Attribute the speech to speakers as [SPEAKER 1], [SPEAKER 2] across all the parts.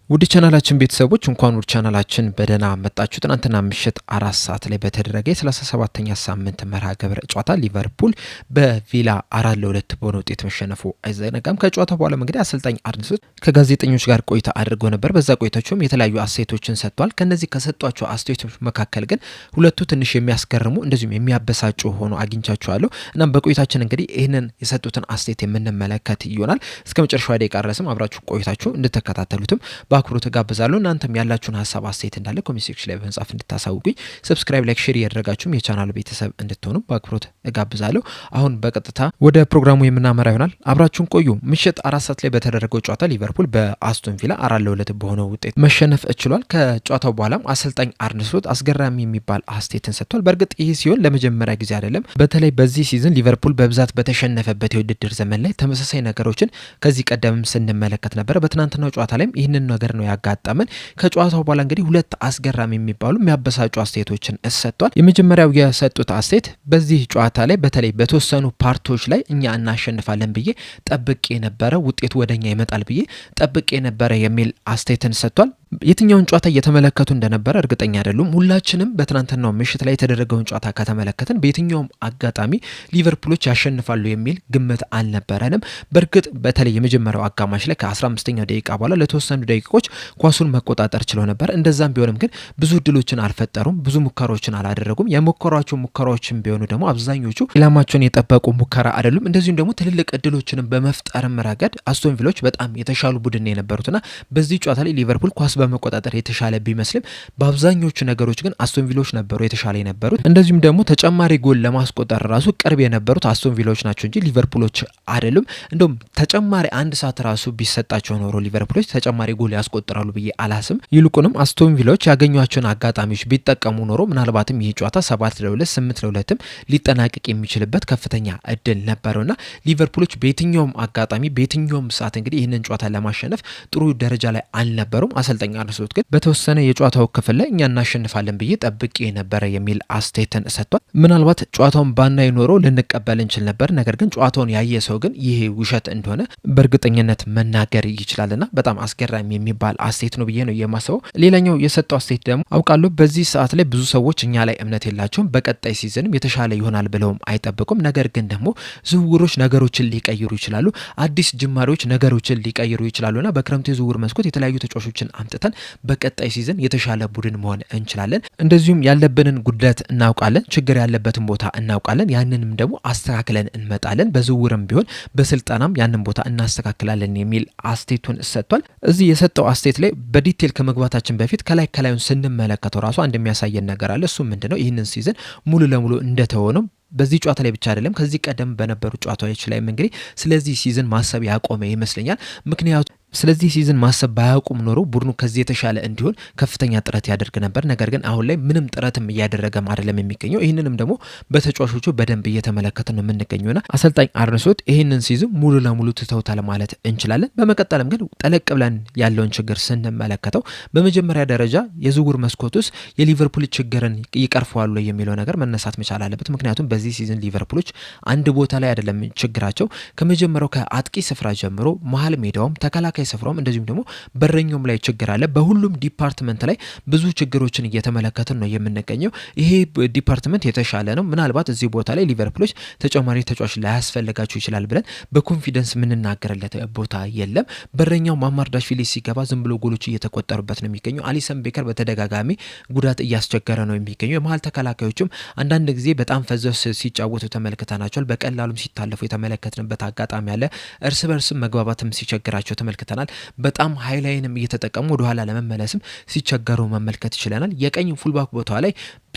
[SPEAKER 1] ውድ ቻናላችን ቤተሰቦች እንኳን ውድ ቻናላችን በደህና መጣችሁ። ትናንትና ምሽት 4 ሰዓት ላይ በተደረገ የ37ኛ ሳምንት መርሃ ግብር ጨዋታ ሊቨርፑል በቪላ 4-2 በሆነ ውጤት መሸነፉ አይዘነጋም። ከጨዋታው በኋላ እንግዲህ አሰልጣኝ አርነ ስሎት ከጋዜጠኞች ጋር ቆይታ አድርገው ነበር። በዛ ቆይታቸውም የተለያዩ አስተያየቶችን ሰጥቷል። ከነዚህ ከሰጧቸው አስተያየቶች መካከል ግን ሁለቱ ትንሽ የሚያስገርሙ እንደዚሁም የሚያበሳጩ ሆኖ አግኝቻቸዋለሁ። እናም በቆይታችን እንግዲህ ይህንን የሰጡትን አስተያየት የምንመለከት ይሆናል። እስከ መጨረሻው ደቂቃ ድረስም አብራችሁ ቆይታችሁ እንድትከታተሉትም በአክብሮት ጋብዛለሁ። እናንተም ያላችሁን ሀሳብ አስተያየት እንዳለ ኮሜንት ሴክሽን ላይ በመጻፍ እንድታሳውቁኝ፣ ሰብስክራይብ፣ ላይክ፣ ሼር እያደረጋችሁም የቻናሉ ቤተሰብ እንድትሆኑ በአክብሮት ጋብዛለሁ። አሁን በቀጥታ ወደ ፕሮግራሙ የምናመራ ይሆናል። አብራችሁን ቆዩ። ምሽት 4 ሰዓት ላይ በተደረገው ጨዋታ ሊቨርፑል በአስቶን ቪላ 4-2 በሆነው ውጤት መሸነፍ ችሏል። ከጨዋታው በኋላም አሰልጣኝ አርነ ስሎት አስገራሚ የሚባል አስተያየትን ሰጥቷል። በእርግጥ ይህ ሲሆን ለመጀመሪያ ጊዜ አይደለም። በተለይ በዚህ ሲዝን ሊቨርፑል በብዛት በተሸነፈበት የውድድር ዘመን ላይ ተመሳሳይ ነገሮችን ከዚህ ቀደምም ስንመለከት ነበር። በትናንትናው ጨዋታ ላይም ይህንን ነገር ነው ያጋጠመን። ከጨዋታው በኋላ እንግዲህ ሁለት አስገራሚ የሚባሉ የሚያበሳጩ አስተያየቶችን ሰጥቷል። የመጀመሪያው የሰጡት አስተያየት በዚህ ጨዋታ ላይ በተለይ በተወሰኑ ፓርቶች ላይ እኛ እናሸንፋለን ብዬ ጠብቄ ነበረ፣ ውጤቱ ወደኛ ይመጣል ብዬ ጠብቄ ነበረ የሚል አስተያየትን ሰጥቷል። የትኛውን ጨዋታ እየተመለከቱ እንደነበረ እርግጠኛ አይደሉም። ሁላችንም በትናንትናው ምሽት ላይ የተደረገውን ጨዋታ ከተመለከትን በየትኛውም አጋጣሚ ሊቨርፑሎች ያሸንፋሉ የሚል ግምት አልነበረንም። በእርግጥ በተለይ የመጀመሪያው አጋማሽ ላይ ከ15ኛው ደቂቃ በኋላ ለተወሰኑ ደቂቃዎች ኳሱን መቆጣጠር ችለው ነበር። እንደዛም ቢሆንም ግን ብዙ እድሎችን አልፈጠሩም፣ ብዙ ሙከራዎችን አላደረጉም። የሞከሯቸው ሙከራዎችን ቢሆኑ ደግሞ አብዛኞቹ ኢላማቸውን የጠበቁ ሙከራ አይደሉም። እንደዚሁም ደግሞ ትልልቅ እድሎችንም በመፍጠርም ረገድ አስቶን ቪሎች በጣም የተሻሉ ቡድን የነበሩትና በዚህ ጨዋታ ላይ ሊቨርፑል ኳስ በመቆጣጠር የተሻለ ቢመስልም በአብዛኞቹ ነገሮች ግን አስቶን ቪሎች ነበሩ የተሻለ የነበሩት። እንደዚሁም ደግሞ ተጨማሪ ጎል ለማስቆጠር ራሱ ቅርብ የነበሩት አስቶን ቪሎች ናቸው እንጂ ሊቨርፑሎች አይደሉም። እንደውም ተጨማሪ አንድ ሰዓት ራሱ ቢሰጣቸው ኖሮ ሊቨርፑሎች ተጨማሪ ጎል ያስቆጥራሉ ብዬ አላስም። ይልቁንም አስቶን ቪሎች ያገኟቸውን አጋጣሚዎች ቢጠቀሙ ኖሮ ምናልባትም ይህ ጨዋታ 7-2 8-2 ሊጠናቀቅ የሚችልበት ከፍተኛ እድል ነበረውና ሊቨርፑሎች በየትኛውም አጋጣሚ በየትኛውም ሰዓት እንግዲህ ይህንን ጨዋታ ለማሸነፍ ጥሩ ደረጃ ላይ አልነበሩም። አሰልጣኝ አርነ ስሎት ግን በተወሰነ የጨዋታው ክፍል ላይ እኛ እናሸንፋለን ብዬ ጠብቄ ነበረ የሚል አስተያየትን ሰጥቷል። ምናልባት ጨዋታውን ባናይ ኖሮ ልንቀበል እንችል ነበር፣ ነገር ግን ጨዋታውን ያየ ሰው ግን ይሄ ውሸት እንደሆነ በእርግጠኝነት መናገር ይችላልና በጣም አስገራሚ የሚባል አስተያየት ነው ብዬ ነው የማስበው። ሌላኛው የሰጠው አስተያየት ደግሞ አውቃለሁ በዚህ ሰዓት ላይ ብዙ ሰዎች እኛ ላይ እምነት የላቸውም፣ በቀጣይ ሲዝንም የተሻለ ይሆናል ብለውም አይጠብቁም። ነገር ግን ደግሞ ዝውውሮች ነገሮችን ሊቀይሩ ይችላሉ፣ አዲስ ጅማሬዎች ነገሮችን ሊቀይሩ ይችላሉና በክረምቱ የዝውውር መስኮት የተለያዩ ተጫዋቾችን አምጥተን በቀጣይ ሲዝን የተሻለ ቡድን መሆን እንችላለን። እንደዚሁም ያለብንን ጉድለት እናውቃለን፣ ችግር ያለበትን ቦታ እናውቃለን። ያንንም ደግሞ አስተካክለን እንመጣለን። በዝውውርም ቢሆን በስልጠናም ያንን ቦታ እናስተካክላለን የሚል አስተያየቱን ሰጥቷል። እዚህ የሰጠው አስተያየት ላይ በዲቴል ከመግባታችን በፊት ከላዩን ስንመለከተው ራሱ አንድ የሚያሳየን ነገር አለ። እሱ ምንድነው? ይህንን ሲዝን ሙሉ ለሙሉ እንደተሆነው በዚህ ጨዋታ ላይ ብቻ አይደለም ከዚህ ቀደም በነበሩ ጨዋታዎች ላይም እንግዲህ ስለዚህ ሲዝን ማሰብ ያቆመ ይመስለኛል። ምክንያቱ ስለዚህ ሲዝን ማሰብ ባያውቁም ኖሮ ቡድኑ ከዚህ የተሻለ እንዲሆን ከፍተኛ ጥረት ያደርግ ነበር። ነገር ግን አሁን ላይ ምንም ጥረትም እያደረገም አይደለም የሚገኘው። ይህንንም ደግሞ በተጫዋቾቹ በደንብ እየተመለከተ ነው የምንገኘውና አሰልጣኝ አርነ ስሎት ይህንን ሲዝን ሙሉ ለሙሉ ትተውታል ማለት እንችላለን። በመቀጠልም ግን ጠለቅ ብለን ያለውን ችግር ስንመለከተው በመጀመሪያ ደረጃ የዝውውር መስኮት ውስጥ የሊቨርፑል ችግርን ይቀርፈዋሉ የሚለው ነገር መነሳት መቻል አለበት። ምክንያቱም በዚህ ሲዝን ሊቨርፑሎች አንድ ቦታ ላይ አይደለም ችግራቸው። ከመጀመሪያው ከአጥቂ ስፍራ ጀምሮ መሀል ሜዳውም ተከላካይ ስፍራውም እንደዚሁም ደግሞ በረኛውም ላይ ችግር አለ። በሁሉም ዲፓርትመንት ላይ ብዙ ችግሮችን እየተመለከትን ነው የምንገኘው። ይሄ ዲፓርትመንት የተሻለ ነው። ምናልባት እዚህ ቦታ ላይ ሊቨርፑሎች ተጨማሪ ተጫዋች ላያስፈልጋቸው ይችላል ብለን በኮንፊደንስ የምንናገርለት ቦታ የለም። በረኛው ማማርዳሽቪሊ ሲገባ ዝም ብሎ ጎሎች እየተቆጠሩበት ነው የሚገኘው። አሊሰን ቤከር በተደጋጋሚ ጉዳት እያስቸገረ ነው የሚገኘው። የመሀል ተከላካዮችም አንዳንድ ጊዜ በጣም ፈዘው ሲጫወቱ ተመልክተናቸዋል። በቀላሉም ሲታለፉ የተመለከትንበት አጋጣሚ አለ። እርስ በርስም መግባባትም ሲቸግራቸው ተመልክተናል። በጣም ሃይላይንም እየተጠቀሙ ወደኋላ ለመመለስም ሲቸገሩ መመልከት ይችላል። የቀኝ ፉልባክ ቦታ ላይ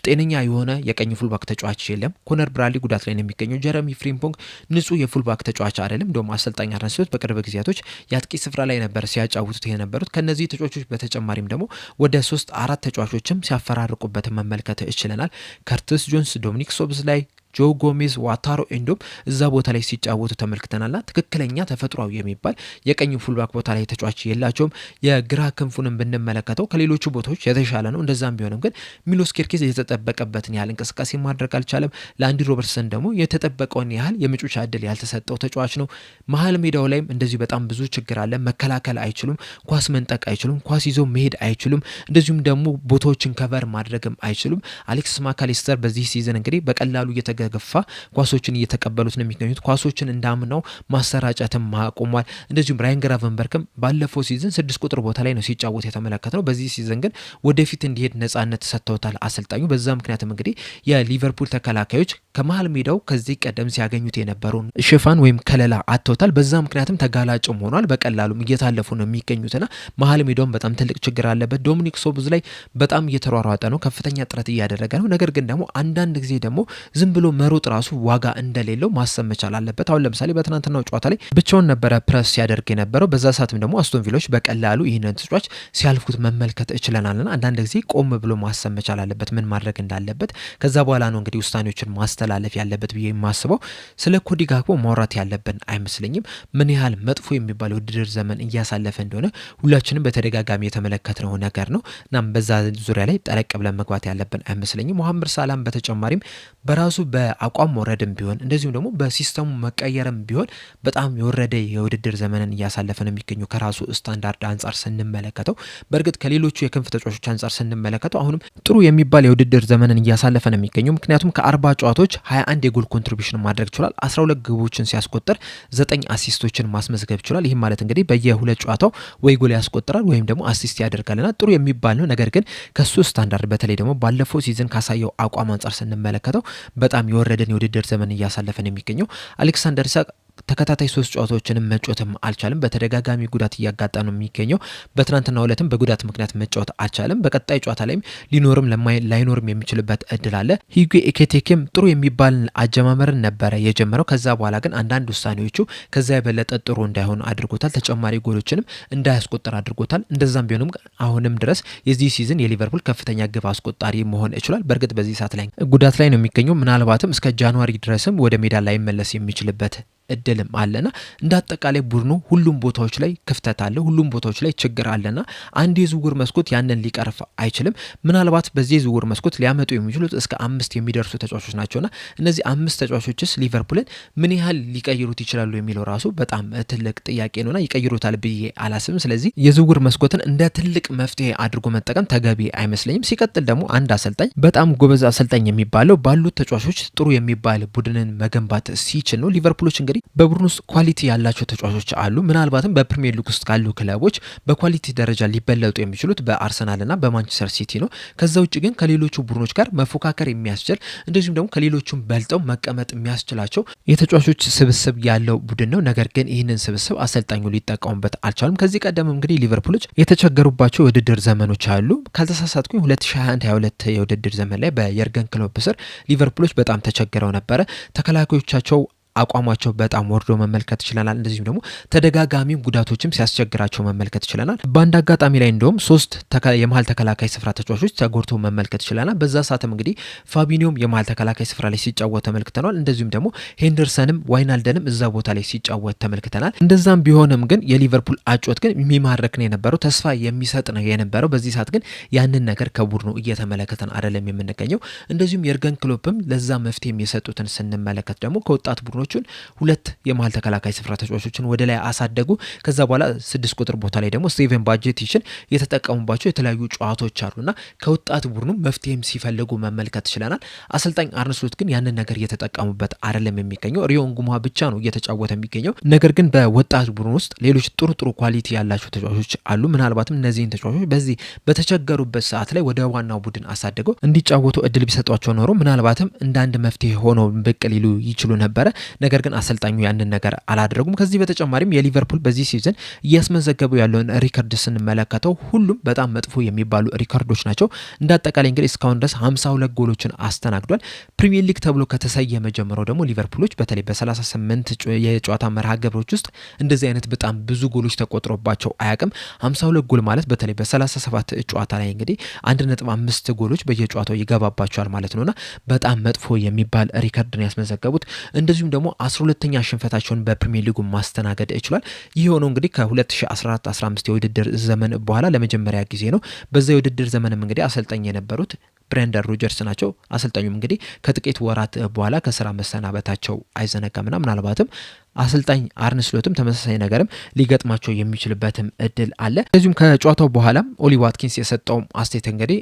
[SPEAKER 1] ጤነኛ የሆነ የቀኝ ፉልባክ ተጫዋች የለም። ኮነር ብራድሊ ጉዳት ላይ ነው የሚገኘው። ጀረሚ ፍሪምፖንግ ንጹህ የፉልባክ ተጫዋች አይደለም። እንደውም አሰልጣኝ አርነ ስሎት በቅርብ ጊዜያቶች የአጥቂ ስፍራ ላይ ነበር ሲያጫውቱት የነበሩት። ከነዚህ ተጫዋቾች በተጨማሪም ደግሞ ወደ 3-4 ተጫዋቾችም ሲያፈራርቁበት መመልከት ይችላል። ከርቲስ ጆንስ፣ ዶሚኒክ ሶቦስላይ፣ ጆ ጎሜዝ፣ ዋታሮ ኤንዶም እዛ ቦታ ላይ ሲጫወቱ ተመልክተናልና ትክክለኛ ተፈጥሯዊ የሚባል የቀኝ ፉልባክ ቦታ ላይ ተጫዋች የላቸውም። የግራ ክንፉንም ብንመለከተው ከሌሎቹ ቦታዎች የተሻለ ነው። እንደዛም ቢሆንም ግን ሚሎስ ኬርኬዝ የተጠበቀበትን ያህል እንቅስቃሴ ማድረግ አልቻለም። ለአንዲ ሮበርትሰን ደግሞ የተጠበቀውን ያህል የመጫወቻ እድል ያልተሰጠው ተጫዋች ነው። መሀል ሜዳው ላይም እንደዚሁ በጣም ብዙ ችግር አለ። መከላከል አይችሉም፣ ኳስ መንጠቅ አይችሉም፣ ኳስ ይዞ መሄድ አይችሉም። እንደዚሁም ደግሞ ቦታዎችን ከቨር ማድረግም አይችሉም። አሌክስ ማካሊስተር በዚህ ሲዝን እንግዲህ በቀላሉ እየተገፋ ኳሶችን እየተቀበሉት ነው የሚገኙት። ኳሶችን እንዳምናው ማሰራጨትም ማቆሟል። እንደዚሁም ራያን ግራቨንበርክም ባለፈው ሲዝን 6 ቁጥር ቦታ ላይ ነው ሲጫወት የተመለከተው። በዚህ ሲዝን ግን ወደፊት እንዲሄድ ነጻነት ሰጥተውታል አሰልጣኙ። በዛ ምክንያትም እንግዲህ የሊቨርፑል ተከላካዮች ከመሀል ሜዳው ከዚህ ቀደም ሲያገኙት የነበረውን ሽፋን ወይም ከለላ አጥተውታል። በዛ ምክንያትም ተጋላጭም ሆኗል። በቀላሉም እየታለፉ ነው የሚገኙትና መሀል ሜዳውም በጣም ትልቅ ችግር አለበት። ዶሚኒክ ሶቦዝ ላይ በጣም እየተሯሯጠ ነው፣ ከፍተኛ ጥረት እያደረገ ነው። ነገር ግን ደግሞ አንዳንድ ጊዜ ደግሞ ዝም ብሎ መሮጥ ራሱ ዋጋ እንደሌለው ማሰብ መቻል አለበት። አሁን ለምሳሌ በትናንትናው ጨዋታ ላይ ብቻውን ነበረ ፕረስ ሲያደርግ የነበረው። በዛ ሰዓትም ደግሞ አስቶን ቪሎች በቀላሉ ይህንን ተጫዋች ሲያልፉት መመልከት እችለናልና አንዳንድ ጊዜ ቆም ብሎ ማሰብ መቻል አለበት ምን ማድረግ እንዳለበት። ከዛ በኋላ ነው እንግዲህ ውሳኔዎችን ማስተላለፍ ያለበት ብዬ የማስበው። ስለ ኮዲ ጋክፖ ማውራት ያለብን አይመስለኝም። ምን ያህል መጥፎ የሚባል ውድድር ዘመን እያሳለፈ እንደሆነ ሁላችንም በተደጋጋሚ የተመለከትነው ነገር ነው። እናም በዛ ዙሪያ ላይ ጠለቅ ብለን መግባት ያለብን አይመስለኝም። መሐመድ ሳላም በተጨማሪም በራሱ በአቋም መውረድም ቢሆን እንደዚሁም ደግሞ በሲስተሙ መቀየርም ቢሆን በጣም የወረደ የውድድር ዘመንን እያሳለፈ ነው የሚገኘው ከራሱ ስታንዳርድ አንጻር ስንመለከተው። በእርግጥ ከሌሎቹ የክንፍ ተጫዋቾች አንጻር ስንመለከተው አሁንም ጥሩ የሚባል የውድድር ዘመንን እያሳለፈ ነው የሚገኘው። ምክንያቱም ከ40 ጨዋታዎች 21 የጎል ኮንትሪቢዩሽን ማድረግ ችሏል። 12 ግቦችን ሲያስቆጥር 9 አሲስቶችን ማስመዝገብ ችሏል። ይህም ማለት እንግዲህ በየሁለት ጨዋታው ወይ ጎል ያስቆጥራል ወይም ደግሞ አሲስት ያደርጋልና ጥሩ የሚባል ነው። ነገር ግን ከሱ ስታንዳርድ በተለይ ደግሞ ባለፈው ሲዝን ካሳየው አቋም አንጻር ስንመለከተው በጣም የወረደን የውድድር ዘመን እያሳለፈ ነው የሚገኘው። አሌክሳንደር ኢሳቅ ተከታታይ 3 ጨዋታዎችንም መጫወትም አልቻለም። በተደጋጋሚ ጉዳት እያጋጠመ ነው የሚገኘው። በትናንትናው ዕለትም በጉዳት ምክንያት መጫወት አልቻለም። በቀጣይ ጨዋታ ላይም ሊኖርም ላይኖርም የሚችልበት እድል አለ። ሂጉ ኤኬቴኬም ጥሩ የሚባል አጀማመርን ነበረ የጀመረው። ከዛ በኋላ ግን አንዳንድ ውሳኔዎቹ ከዛ የበለጠ ጥሩ እንዳይሆን አድርጎታል። ተጨማሪ ጎሎችንም እንዳያስቆጥር አድርጎታል። እንደዛም ቢሆንም አሁንም ድረስ የዚህ ሲዝን የሊቨርፑል ከፍተኛ ግብ አስቆጣሪ መሆን ይችላል። በእርግጥ በዚህ ሰዓት ላይ ጉዳት ላይ ነው የሚገኘው። ምናልባትም እስከ ጃንዋሪ ድረስም ወደ ሜዳ ላይ መለስ የሚችልበት እድልም አለና እንደ አጠቃላይ ቡድኑ ሁሉም ቦታዎች ላይ ክፍተት አለ፣ ሁሉም ቦታዎች ላይ ችግር አለና አንድ የዝውውር መስኮት ያንን ሊቀርፍ አይችልም። ምናልባት በዚህ የዝውውር መስኮት ሊያመጡ የሚችሉት እስከ 5 የሚደርሱ ተጫዋቾች ናቸውና እነዚህ 5 ተጫዋቾችስ ሊቨርፑልን ምን ያህል ሊቀይሩት ይችላሉ የሚለው ራሱ በጣም ትልቅ ጥያቄ ነውና ይቀይሩታል ብዬ አላስብም። ስለዚህ የዝውውር መስኮትን እንደ ትልቅ መፍትሄ አድርጎ መጠቀም ተገቢ አይመስለኝም። ሲቀጥል ደግሞ አንድ አሰልጣኝ በጣም ጎበዝ አሰልጣኝ የሚባለው ባሉት ተጫዋቾች ጥሩ የሚባል ቡድንን መገንባት ሲችል ነው። ሊቨርፑሎች እንግዲህ በቡድን ውስጥ ኳሊቲ ያላቸው ተጫዋቾች አሉ። ምናልባትም በፕሪሚየር ሊግ ውስጥ ካሉ ክለቦች በኳሊቲ ደረጃ ሊበለጡ የሚችሉት በአርሰናልና በማንቸስተር ሲቲ ነው። ከዛ ውጭ ግን ከሌሎቹ ቡድኖች ጋር መፎካከር የሚያስችል እንደዚሁም ደግሞ ከሌሎቹም በልጠው መቀመጥ የሚያስችላቸው የተጫዋቾች ስብስብ ያለው ቡድን ነው። ነገር ግን ይህንን ስብስብ አሰልጣኙ ሊጠቀሙበት አልቻሉም። ከዚህ ቀደም እንግዲህ ሊቨርፑሎች የተቸገሩባቸው የውድድር ዘመኖች አሉ። ካልተሳሳትኩኝ 2021-22 የውድድር ዘመን ላይ በየርገን ክሎፕ ስር ሊቨርፑሎች በጣም ተቸግረው ነበረ። ተከላካዮቻቸው አቋማቸው በጣም ወርዶ መመልከት ይችላል። እንደዚሁም ደግሞ ተደጋጋሚ ጉዳቶችም ሲያስቸግራቸው መመልከት ይችላል። በአንድ አጋጣሚ ላይ እንደውም 3 የመሀል ተከላካይ ስፍራ ተጫዋቾች ተጎድቶ መመልከት ይችላል። በዛ ሰዓትም እንግዲህ ፋቢኒዮም የመሀል ተከላካይ ስፍራ ላይ ሲጫወት ተመልክተናል። እንደዚሁም ደግሞ ሄንደርሰንም ዋይናልደንም እዛ ቦታ ላይ ሲጫወት ተመልክተናል። እንደዛም ቢሆንም ግን የሊቨርፑል አጮት ግን የሚማረክ ነው የነበረው፣ ተስፋ የሚሰጥ ነው የነበረው። በዚህ ሰዓት ግን ያንን ነገር ከቡድኑ እየተመለከተን አይደለም የምንገኘው። እንደዚሁም የርገን ክሎፕም ለዛ መፍትሄ የሚሰጡትን ስንመለከት ደግሞ ከወጣት ቡድኖች 2 የመሀል ተከላካይ ስፍራ ተጫዋቾችን ወደ ላይ አሳደጉ። ከዛ በኋላ 6 ቁጥር ቦታ ላይ ደግሞ ስቲቨን ባጀቲችን የተጠቀሙባቸው የተለያዩ ጨዋታዎች አሉና ከወጣት ቡድኑ መፍትሄም ሲፈልጉ መመልከት ይችላል። አሰልጣኝ አርነ ስሎት ግን ያንን ነገር እየተጠቀሙበት አይደለም የሚገኘው። ሪዮ ንጉማ ብቻ ነው እየተጫወተ የሚገኘው። ነገር ግን በወጣት ቡድኑ ውስጥ ሌሎች ጥሩ ኳሊቲ ያላቸው ተጫዋቾች አሉ። ምናልባትም እነዚህን ተጫዋቾች በዚህ በተቸገሩበት ሰዓት ላይ ወደ ዋናው ቡድን አሳደገው እንዲጫወቱ እድል ቢሰጧቸው ኖሮ ምናልባትም እንደ አንድ መፍትሄ ሆኖ ብቅ ሊሉ ይችሉ ነበረ። ነገር ግን አሰልጣኙ ያንን ነገር አላደረጉም። ከዚህ በተጨማሪም የሊቨርፑል በዚህ ሲዝን እያስመዘገቡ ያለውን ሪከርድ ስንመለከተው ሁሉም በጣም መጥፎ የሚባሉ ሪከርዶች ናቸው። እንዳጠቃላይ እንግዲህ እስካሁን ድረስ 52 ጎሎችን አስተናግዷል። ፕሪሚየር ሊግ ተብሎ ከተሰየመ ጀምሮ ደግሞ ሊቨርፑሎች በተለይ በ38 የጨዋታ መርሃ ግብሮች ውስጥ እንደዚህ አይነት በጣም ብዙ ጎሎች ተቆጥሮባቸው አያውቅም። 52 ጎል ማለት በተለይ በ37 ጨዋታ ላይ እንግዲህ 1.5 ጎሎች በየጨዋታው ይገባባቸዋል ማለት ነውና በጣም መጥፎ የሚባል ሪከርድን ያስመዘገቡት። እንደዚሁም ደግሞ 12ኛ ሽንፈታቸውን በፕሪሚየር ሊጉ ማስተናገድ ይችላል። ይህ ሆኖ እንግዲህ ከ2014-15 የውድድር ዘመን በኋላ ለመጀመሪያ ጊዜ ነው። በዛ የውድድር ዘመንም እንግዲህ አሰልጣኝ የነበሩት ብሬንደን ሮጀርስ ናቸው። አሰልጣኙም እንግዲህ ከጥቂት ወራት በኋላ ከስራ መሰናበታቸው አይዘነጋምና ምናልባትም አሰልጣኝ አርነ ስሎትም ተመሳሳይ ነገርም ሊገጥማቸው የሚችልበትም እድል አለ። እንደዚሁም ከጨዋታው በኋላም ኦሊ ዋትኪንስ የሰጠው አስተያየት እንግዲህ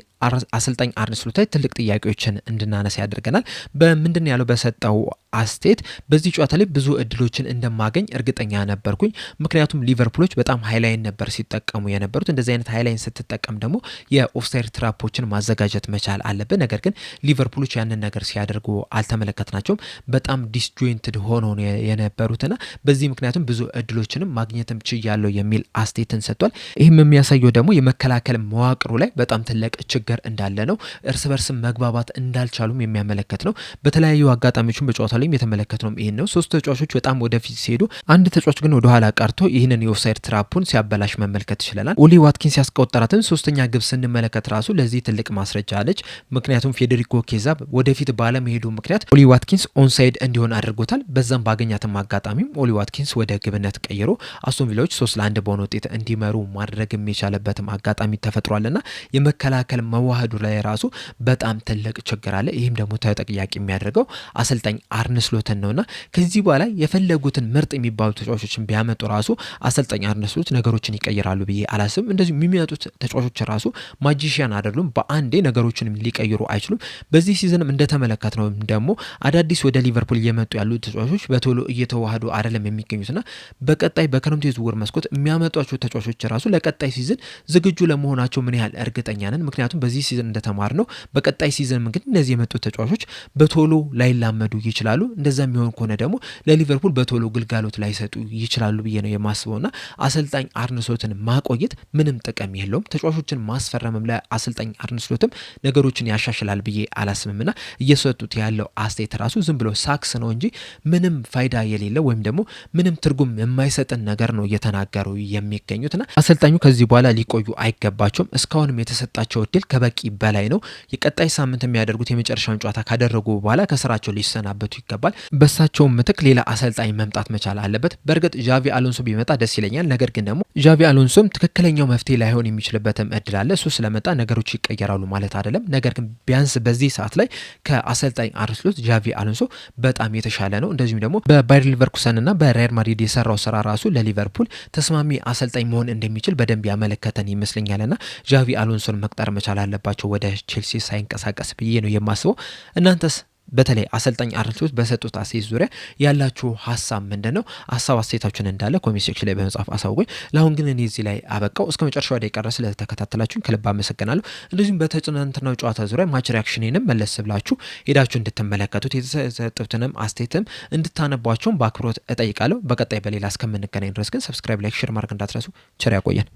[SPEAKER 1] አሰልጣኝ አርነ ስሎት ላይ ትልቅ ጥያቄዎችን እንድናነሳ ያደርገናል። በምንድን ያለው በሰጠው አስተያየት በዚህ ጨዋታ ላይ ብዙ እድሎችን እንደማገኝ እርግጠኛ ነበርኩኝ። ምክንያቱም ሊቨርፑሎች በጣም ሃይላይን ነበር ሲጠቀሙ የነበሩት። እንደዚህ አይነት ሃይላይን ስትጠቀም ደግሞ የኦፍሳይድ ትራፖችን ማዘጋጀት መቻል አለብን። ነገር ግን ሊቨርፑሎች ያንን ነገር ሲያደርጉ አልተመለከትናቸውም። በጣም ዲስጆይንትድ ሆኖ የነበሩት በዚህ ምክንያቱም ብዙ እድሎችንም ማግኘትም ችያለው የሚል አስተያየትን ሰጥቷል። ይህም የሚያሳየው ደግሞ የመከላከል መዋቅሩ ላይ በጣም ትልቅ ችግር እንዳለ ነው። እርስ በርስ መግባባት እንዳልቻሉም የሚያመለክት ነው። በተለያዩ አጋጣሚዎችም በጨዋታ ላይ የተመለከትነው ይሄን ነው። 3 ተጫዋቾች በጣም ወደፊት ሲሄዱ አንድ ተጫዋች ግን ወደ ኋላ ቀርቶ ይህንን የኦፍሳይድ ትራፑን ሲያበላሽ መመልከት ይችላል። ኦሊ ዋትኪንስ ያስቆጠራትን 3ኛ ግብ ስንመለከት ራሱ ለዚህ ትልቅ ማስረጃ አለች። ምክንያቱም ፌዴሪኮ ኬዛ ወደፊት ባለመሄዱ ምክንያት ኦሊ ዋትኪንስ ኦንሳይድ እንዲሆን አድርጎታል። በዛም ባገኛትም አጋጣሚ ኦሊ ዋትኪንስ ወደ ግብነት ቀይሮ አስቶን ቪላዎች 3-1 በሆነ ውጤት እንዲመሩ ማድረግ የሚቻልበትም አጋጣሚ ተፈጥሯልና የመከላከል መዋህዱ ላይ ራሱ በጣም ትልቅ ችግር አለ። ይህም ደግሞ ተጠያቂ የሚያደርገው አሰልጣኝ አርነ ስሎትን ነውና ከዚህ በኋላ የፈለጉትን ምርጥ የሚባሉ ተጫዋቾችን ቢያመጡ ራሱ አሰልጣኝ አርነ ስሎት ነገሮችን ይቀይራሉ ብዬ አላስብም። እንደዚህ የሚመጡት ተጫዋቾች ራሱ ማጂሺያን አይደሉም። በአንዴ ነገሮችን ሊቀይሩ አይችሉም። በዚህ ሲዝንም እንደተመለከትነው ደግሞ አዳዲስ ወደ ሊቨርፑል እየመጡ ያሉ ተጫዋቾች በቶሎ እየተዋሃዱ አይደለም የሚገኙትና በቀጣይ በክረምቱ የዝውውር መስኮት የሚያመጧቸው ተጫዋቾች ራሱ ለቀጣይ ሲዝን ዝግጁ ለመሆናቸው ምን ያህል እርግጠኛ ነን? ምክንያቱም በዚህ ሲዝን እንደተማርነው በቀጣይ ሲዝን እንግዲህ እነዚህ የመጡ ተጫዋቾች በቶሎ ላይላመዱ ይችላሉ። እንደዛ የሚሆን ከሆነ ደግሞ ለሊቨርፑል በቶሎ ግልጋሎት ላይሰጡ ይችላሉ ብዬ ነው የማስበውና አሰልጣኝ አርነ ስሎትን ማቆየት ምንም ጥቅም የለውም። ተጫዋቾችን ማስፈረምም ለአሰልጣኝ አርነ ስሎትም ነገሮችን ያሻሽላል ብዬ አላስብምና እየሰጡት ያለው አስተያየት ራሱ ዝም ብሎ ሳክስ ነው እንጂ ምንም ፋይዳ የሌለው ወይም ደግሞ ምንም ትርጉም የማይሰጥን ነገር ነው እየተናገሩ የሚገኙትና አሰልጣኙ ከዚህ በኋላ ሊቆዩ አይገባቸውም። እስካሁንም የተሰጣቸው እድል ከበቂ በላይ ነው። የቀጣይ ሳምንት የሚያደርጉት የመጨረሻውን ጨዋታ ካደረጉ በኋላ ከስራቸው ሊሰናበቱ ይገባል። በሳቸው ምትክ ሌላ አሰልጣኝ መምጣት መቻል አለበት። በእርግጥ ዣቪ አሎንሶ ቢመጣ ደስ ይለኛል። ነገር ግን ደግሞ ዣቪ አሎንሶም ትክክለኛው መፍትሄ ላይሆን የሚችልበትም እድል አለ። እሱ ስለመጣ ነገሮች ይቀየራሉ ማለት አይደለም። ነገር ግን ቢያንስ በዚህ ሰዓት ላይ ከአሰልጣኝ አርነ ስሎት ዣቪ አሎንሶ በጣም የተሻለ ነው። እንደዚሁም ደግሞ በባየር ሊቨርኩሰን እና በሪያል ማድሪድ የሰራው ስራ ራሱ ለሊቨርፑል ተስማሚ አሰልጣኝ መሆን እንደሚችል በደንብ ያመለከተን ይመስለኛልና ዣቪ አሎንሶን መቅጠር መቻል አለባቸው ወደ ቼልሲ ሳይንቀሳቀስ ብዬ ነው የማስበው። እናንተስ በተለይ አሰልጣኝ አርነ ስሎት በሰጡት አስተያየት ዙሪያ ያላችሁ ሀሳብ ምንድነው? ሀሳብ አስተያየታችሁን እንዳለ ኮሜንት ሴክሽን ላይ በመጻፍ አሳውቁኝ። ለአሁን ግን እኔ እዚህ ላይ አበቃው። እስከ መጨረሻው ደቂቃ ድረስ ስለተከታተላችሁኝ ከልብ አመሰግናለሁ። እንደዚሁም በትናንትናው ጨዋታ ዙሪያ ማች ሪአክሽኔንም መለስ ብላችሁ ሄዳችሁ እንድትመለከቱት የተሰጡትንም አስተያየትም እንድታነቧቸውን በአክብሮት እጠይቃለሁ። በቀጣይ በሌላ እስከምንገናኝ ድረስ ግን ሰብስክራይብ፣ ላይክ፣ ሼር ማድረግ እንዳትረሱ። ቸር ያቆየን።